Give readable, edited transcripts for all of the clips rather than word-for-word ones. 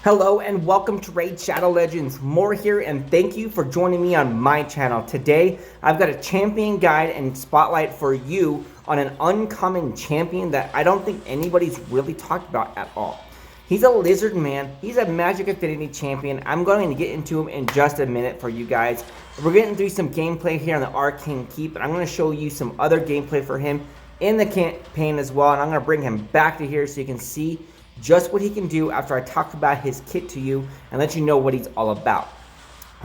Hello and welcome to Raid Shadow Legends. More here, and thank you for joining me on my channel. Today, I've got a champion guide and spotlight for you on an uncommon champion that I don't think anybody's really talked about at all. He's a lizard man. He's a Magic Affinity champion. I'm going to get into him in just a minute for you guys. We're getting through some gameplay here on the Arcane Keep, and I'm going to show you some other gameplay for him in the campaign as well, and I'm going to bring him back to here so you can see just what he can do after I talk about his kit to you and let you know what he's all about.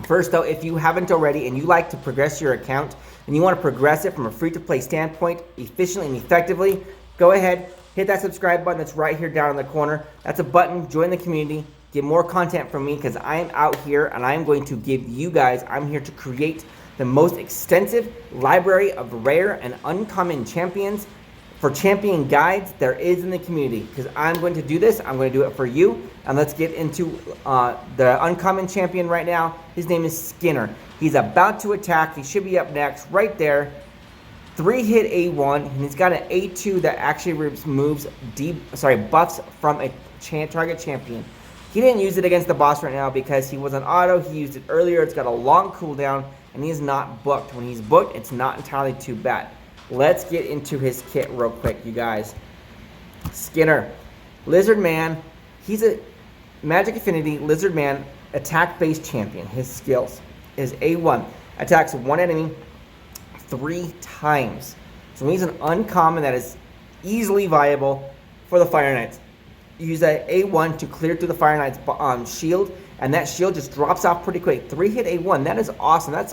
First though, if you haven't already and you like to progress your account and you want to progress it from a free-to-play standpoint efficiently and effectively, go ahead, hit that subscribe button that's right here down in the corner. That's a button. Join the community. Get more content from me because I am out here and I am going to give you guys, I'm here to create the most extensive library of rare and uncommon champions for champion guides there is in the community, because I'm going to do this. I'm going to do it for you. And let's get into the uncommon champion right now. His name is Skinner. He's about to attack. He should be up next right there. 3-hit A1, and he's got an A2 that actually removes buffs from a target champion. He didn't use it against the boss right now because he was on auto. He used it earlier. It's got a long cooldown and he is not booked. When he's booked, it's not entirely too bad. Let's get into his kit real quick, you guys. Skinner, Lizard Man. He's a Magic Affinity Lizard Man attack-based champion. His skills is A1. Attacks one enemy 3 times. So he's an uncommon that is easily viable for the Fire Knights. Use that A1 to clear through the Fire Knight's shield, and that shield just drops off pretty quick. 3-hit A1. That is awesome.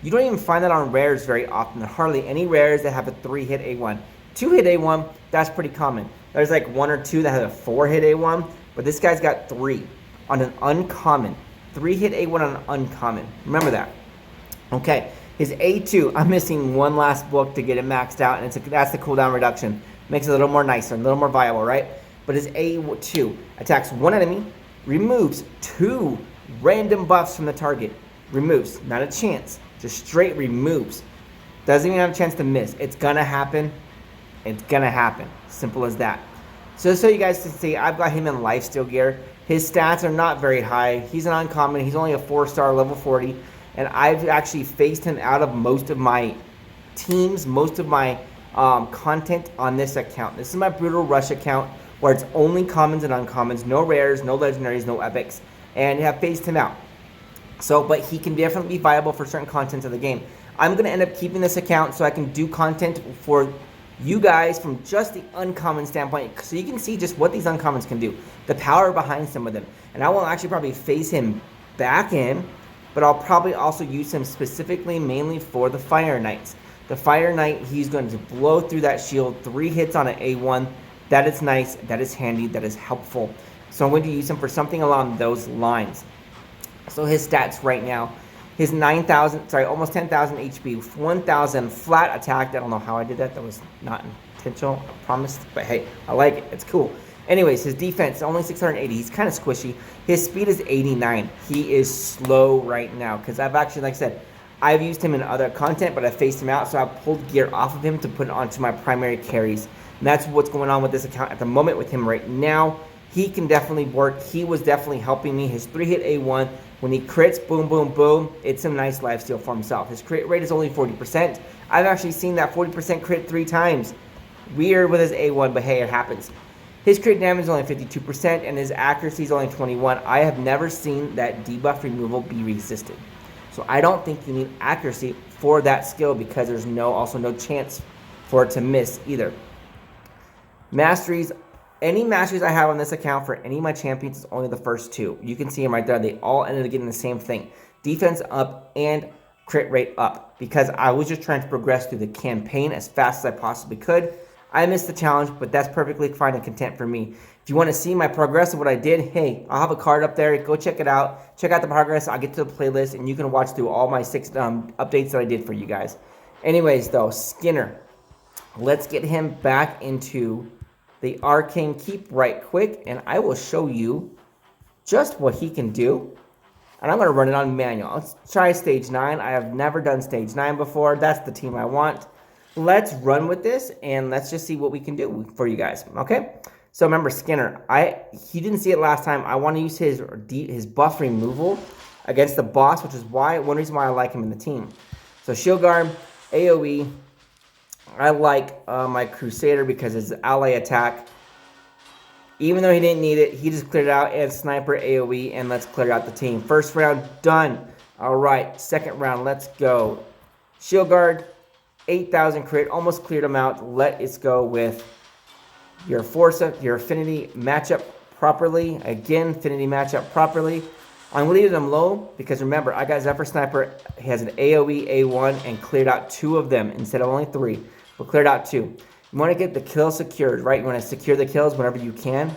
You don't even find that on rares very often. There are hardly any rares that have a 3-hit A1. 2-hit A1, that's pretty common. There's like 1 or 2 that have a 4-hit A1, but this guy's got 3 on an uncommon. 3-hit A1 on an uncommon. Remember that. Okay, his A2, I'm missing one last book to get it maxed out, and that's the cooldown reduction. Makes it a little more nicer, a little more viable, right? But his A2 attacks one enemy, removes 2 random buffs from the target. Removes, not a chance. Just straight removes. Doesn't even have a chance to miss. It's gonna happen. It's gonna happen. Simple as that. So you guys can see, I've got him in lifesteal gear. His stats are not very high. He's an uncommon. He's only a 4-star level 40. And I've actually phased him out of most of my teams, most of my content on this account. This is my Brutal Rush account where it's only commons and uncommons. No rares, no legendaries, no epics. And I have phased him out. But he can definitely be viable for certain content of the game. I'm going to end up keeping this account so I can do content for you guys from just the uncommon standpoint, so you can see just what these uncommons can do, the power behind some of them. And I will actually probably phase him back in, but I'll probably also use him specifically mainly for the Fire Knights. The Fire Knight, he's going to blow through that shield, 3 hits on an A1. That is nice, that is handy, that is helpful. So I'm going to use him for something along those lines. So his stats right now, his almost 10,000 HP, 1,000 flat attack. I don't know how I did that. That was not intentional, I promise. But hey, I like it. It's cool. Anyways, his defense, only 680. He's kind of squishy. His speed is 89. He is slow right now because I've actually, like I said, I've used him in other content, but I phased him out. So I pulled gear off of him to put it onto my primary carries. And that's what's going on with this account at the moment with him right now. He can definitely work. He was definitely helping me. His 3-hit A1, when he crits, boom, boom, boom, it's a nice lifesteal for himself. His crit rate is only 40%. I've actually seen that 40% crit 3 times. Weird with his A1, but hey, it happens. His crit damage is only 52%, and his accuracy is only 21. I have never seen that debuff removal be resisted. So I don't think you need accuracy for that skill because there's also no chance for it to miss either. Masteries. Any masteries I have on this account for any of my champions is only the first 2. You can see them right there. They all ended up getting the same thing. Defense up and crit rate up. Because I was just trying to progress through the campaign as fast as I possibly could. I missed the challenge, but that's perfectly fine and content for me. If you want to see my progress of what I did, hey, I'll have a card up there. Go check it out. Check out the progress. I'll get to the playlist, and you can watch through all my 6 updates that I did for you guys. Anyways, though, Skinner. Let's get him back into the Arcane Keep right quick, and I will show you just what he can do. And I'm going to run it on manual. Let's try stage 9. I have never done stage 9 before. That's the team I want. Let's run with this, and let's just see what we can do for you guys, okay? So remember Skinner, he didn't see it last time. I want to use his buff removal against the boss, which is one reason why I like him in the team. So Shield Guard, AoE. I like my Crusader because his ally attack, even though he didn't need it, he just cleared it out. And Sniper, AoE, and let's clear out the team. First round, done. All right, second round, let's go. Shield Guard, 8,000 crit, almost cleared him out. Let's go with your Forza, your Affinity matchup properly. Again, Affinity matchup properly. I'm leaving them low because remember, I got Zephyr Sniper. He has an AoE, A1, and cleared out 2 of them instead of only 3. But cleared out 2. You want to get the kill secured, right? You want to secure the kills whenever you can.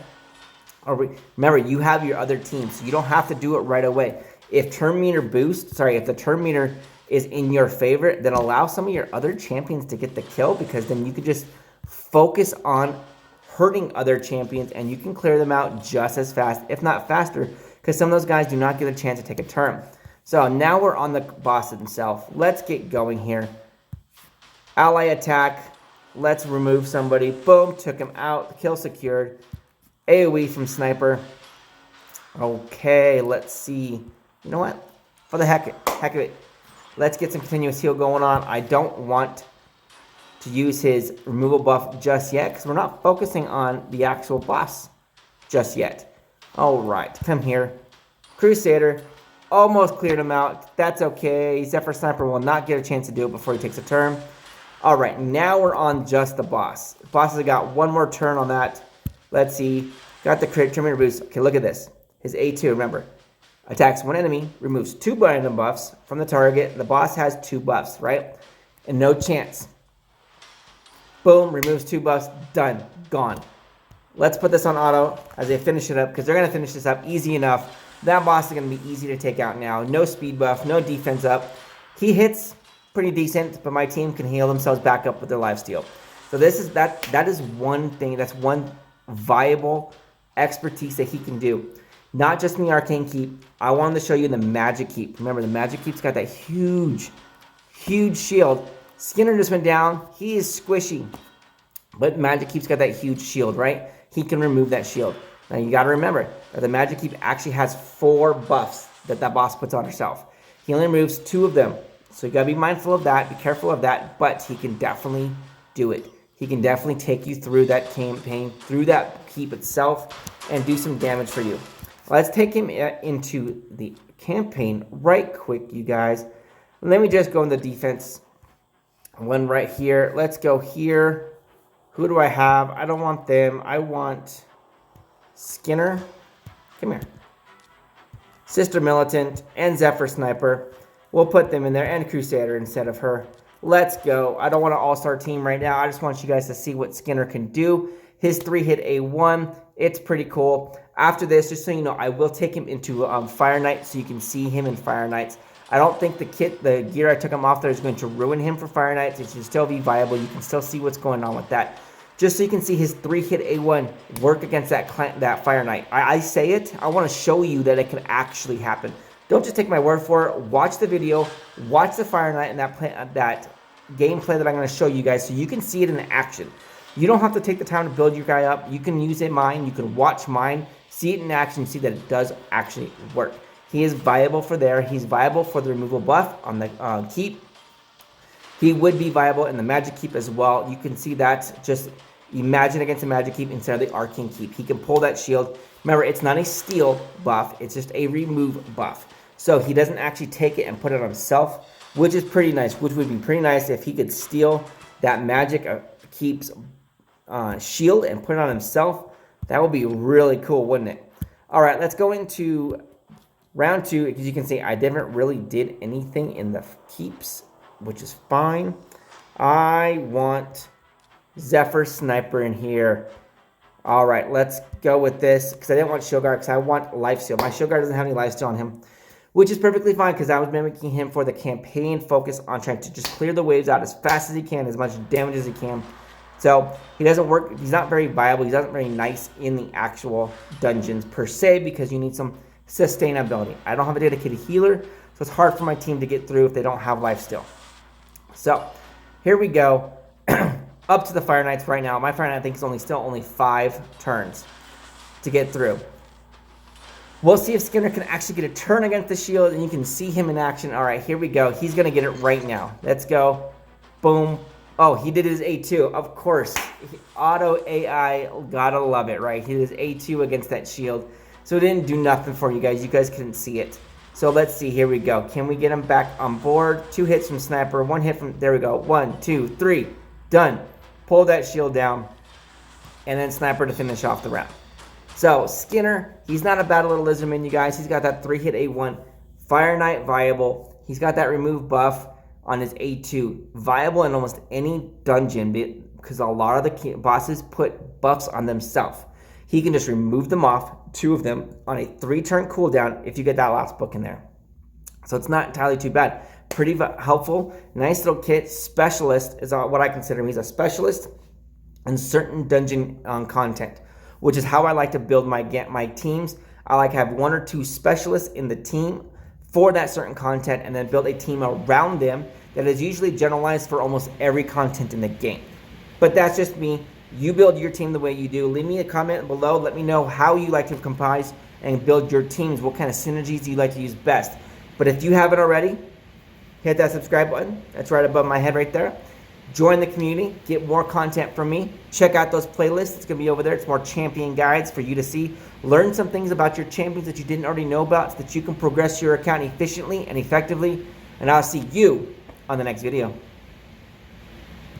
Remember, you have your other team, so you don't have to do it right away. If the turn meter is in your favor, then allow some of your other champions to get the kill, because then you can just focus on hurting other champions and you can clear them out just as fast, if not faster, because some of those guys do not get a chance to take a turn. So now we're on the boss himself. Let's get going here. Ally attack. Let's remove somebody. Boom, took him out. Kill secured. AoE from Sniper. Okay, let's see. You know what? For the heck of it, let's get some continuous heal going on. I don't want to use his removal buff just yet because we're not focusing on the actual boss just yet. All right, come here. Crusader, almost cleared him out. That's okay. Zephyr Sniper will not get a chance to do it before he takes a turn. All right, now we're on just the boss. The boss has got one more turn on that. Let's see. Got the crit, turn meter boost. Okay, look at this. His A2, remember. Attacks one enemy, removes 2 random buffs from the target. The boss has 2 buffs, right? And no chance. Boom, removes 2 buffs. Done. Gone. Let's put this on auto as they finish it up, because they're going to finish this up easy enough. That boss is going to be easy to take out now. No speed buff, no defense up. He hits pretty decent, but my team can heal themselves back up with their lifesteal. So that is one thing, that's one viable expertise that he can do. Not just in the Arcane Keep. I wanted to show you the Magic Keep. Remember, the Magic Keep's got that huge shield. Skinner just went down. He is squishy. But Magic Keep's got that huge shield, right? He can remove that shield. Now, you got to remember that the Magic Keep actually has 4 buffs that boss puts on herself. He only removes 2 of them. So you got to be mindful of that. Be careful of that. But he can definitely do it. He can definitely take you through that campaign, through that keep itself, and do some damage for you. Let's take him into the campaign right quick, you guys. Let me just go in the defense. One right here. Let's go here. Who do I have? I don't want them. I want Skinner. Come here. Sister Militant and Zephyr Sniper. We'll put them in there, and Crusader instead of her. Let's go. I don't want an all-star team right now. I just want you guys to see what Skinner can do. His 3-hit A1. It's pretty cool. After this, just so you know, I will take him into Fire Knight so you can see him in Fire Knights. I don't think the gear I took him off there is going to ruin him for Fire Knights. It should still be viable. You can still see what's going on with that. Just so you can see his 3-hit A1 work against that Fire Knight. I say it. I want to show you that it can actually happen. Don't just take my word for it. Watch the video. Watch the Fire Knight and that gameplay that I'm going to show you guys so you can see it in action. You don't have to take the time to build your guy up. You can use mine. You can watch mine, see it in action, see that it does actually work. He is viable for there. He's viable for the removal buff on the keep. He would be viable in the Magic Keep as well. You can see that. Just imagine against the Magic Keep instead of the Arcane Keep. He can pull that shield. Remember, it's not a steal buff. It's just a remove buff. So he doesn't actually take it and put it on himself, which is pretty nice. Which would be pretty nice if he could steal that Magic Keep's shield and put it on himself. That would be really cool, wouldn't it? All right, let's go into round 2. As you can see, I didn't really did anything in the keeps, which is fine. I want Zephyr Sniper in here. All right, let's go with this because I didn't want Shield Guard because I want Lifesteal. My Shield Guard doesn't have any Lifesteal on him, which is perfectly fine because I was mimicking him for the campaign, focus on trying to just clear the waves out as fast as he can, as much damage as he can. So he doesn't work. He's not very viable. He's not very nice in the actual dungeons per se because you need some sustainability. I don't have a dedicated healer, so it's hard for my team to get through if they don't have lifesteal. So here we go. up to the Fire Knights right now. My Fire Knight, I think, is still only 5 turns to get through. We'll see if Skinner can actually get a turn against the shield, and you can see him in action. All right, here we go. He's going to get it right now. Let's go. Boom. Oh, he did his A2. Of course. Auto AI, gotta love it, right? He did his A2 against that shield. So it didn't do nothing for you guys. You guys couldn't see it. So let's see. Here we go. Can we get him back on board? 2 hits from Sniper. 1 hit from... There we go. 1, 2, 3. Done. Pull that shield down. And then Sniper to finish off the round. So, Skinner, he's not a bad little lizardman, you guys. He's got that 3-hit A1. Fire Knight, viable. He's got that remove buff on his A2. Viable in almost any dungeon because a lot of the bosses put buffs on themselves. He can just remove them off, 2 of them, on a 3-turn cooldown if you get that last book in there. So it's not entirely too bad. Pretty helpful. Nice little kit. Specialist is what I consider him. He's a specialist in certain dungeon content, which is how I like to build my teams. I like to have 1 or 2 specialists in the team for that certain content and then build a team around them that is usually generalized for almost every content in the game. But that's just me. You build your team the way you do. Leave me a comment below. Let me know how you like to comprise and build your teams, what kind of synergies you like to use best. But if you haven't already, hit that subscribe button. That's right above my head right there. Join the community, get more content from me. Check out those playlists. It's going to be over there. It's more champion guides for you to see. Learn some things about your champions that you didn't already know about so that you can progress your account efficiently and effectively. And I'll see you on the next video.